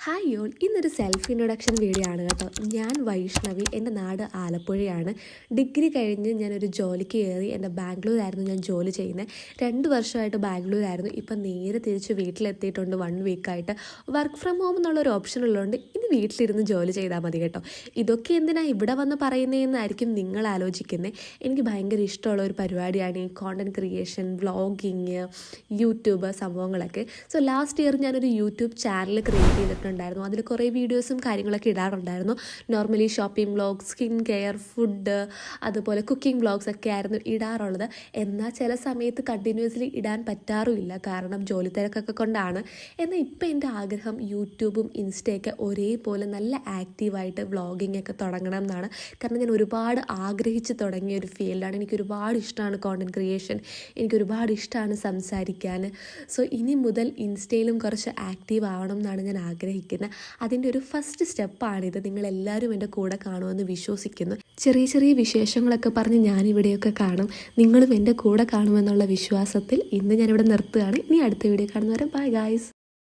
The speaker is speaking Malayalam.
ഹായ് യോൾ, ഇന്നൊരു സെൽഫ് ഇൻട്രൊഡക്ഷൻ വീഡിയോ ആണ് കേട്ടോ. ഞാൻ വൈഷ്ണവി, എൻ്റെ നാട് ആലപ്പുഴയാണ്. ഡിഗ്രി കഴിഞ്ഞ് ഞാനൊരു ജോലിക്ക് കയറി. എൻ്റെ ബാംഗ്ലൂരായിരുന്നു ഞാൻ ജോലി ചെയ്യുന്നത്. 2 വർഷമായിട്ട് ബാംഗ്ലൂരായിരുന്നു. ഇപ്പം നേരെ തിരിച്ച് വീട്ടിലെത്തിയിട്ടുണ്ട്. 1 വീക്കായിട്ട് വർക്ക് ഫ്രം ഹോം എന്നുള്ളൊരു ഓപ്ഷൻ ഉള്ളതുകൊണ്ട് ഇനി വീട്ടിലിരുന്ന് ജോലി ചെയ്താൽ മതി കേട്ടോ. ഇതൊക്കെ എന്തിനാണ് ഇവിടെ വന്ന് പറയുന്നതെന്നായിരിക്കും നിങ്ങൾ ആലോചിക്കുന്നത്. എനിക്ക് ഭയങ്കര ഇഷ്ടമുള്ള ഒരു പരിപാടിയാണ് ഈ കോണ്ടൻറ് ക്രിയേഷൻ, വ്ളോഗിങ്, യൂട്യൂബ് സംഭവങ്ങളൊക്കെ. സോ ലാസ്റ്റ് ഇയർ ഞാനൊരു യൂട്യൂബ് ചാനൽ ക്രിയേറ്റ് ചെയ്തിട്ടുണ്ടായിരുന്നു. അതിൽ കുറേ വീഡിയോസും കാര്യങ്ങളൊക്കെ ഇടാറുണ്ടായിരുന്നു. Normally shopping vlog, skin care, food, അതുപോലെ കുക്കിംഗ് വ്ളോഗ്സ് ഒക്കെ ആയിരുന്നു ഇടാറുള്ളത്. എന്നാൽ ചില സമയത്ത് കണ്ടിന്യൂസ്ലി ഇടാൻ പറ്റാറുമില്ല, കാരണം ജോലി തിരക്കൊക്കെ കൊണ്ടാണ്. എന്നാൽ ഇപ്പം എൻ്റെ ആഗ്രഹം യൂട്യൂബും ഇൻസ്റ്റയൊക്കെ ഒരേപോലെ നല്ല ആക്റ്റീവായിട്ട് വ്ളോഗിങ് ഒക്കെ തുടങ്ങണം എന്നാണ്. കാരണം ഞാൻ ഒരുപാട് ആഗ്രഹിച്ച് തുടങ്ങിയ ഒരു ഫീൽഡാണ്. എനിക്ക് ഒരുപാട് ഇഷ്ടമാണ് കോണ്ടൻറ് ക്രിയേഷൻ, എനിക്ക് ഒരുപാട് ഇഷ്ടമാണ് സംസാരിക്കാൻ. സോ ഇനി മുതൽ ഇൻസ്റ്റയിലും കുറച്ച് ആക്റ്റീവ് ആവണം എന്നാണ് ഞാൻ ആഗ്രഹിക്കുന്നത്. അതിൻ്റെ ഒരു ഫസ്റ്റ് സ്റ്റെപ്പാണിത്. നിങ്ങളെല്ലാവരും എൻ്റെ കൂടെ കാണുമെന്ന് വിശ്വസിക്കുന്നു. ചെറിയ ചെറിയ വിശേഷങ്ങളൊക്കെ പറഞ്ഞ് ഞാനിവിടെയൊക്കെ കാണും. നിങ്ങളും എൻ്റെ കൂടെ കാണുമെന്നുള്ള വിശ്വാസത്തിൽ ഇന്ന് ഞാനിവിടെ നിർത്തുകയാണ്. ഇനി അടുത്ത വീഡിയോ കാണുന്നവരെ ബൈ ഗായ്സ്.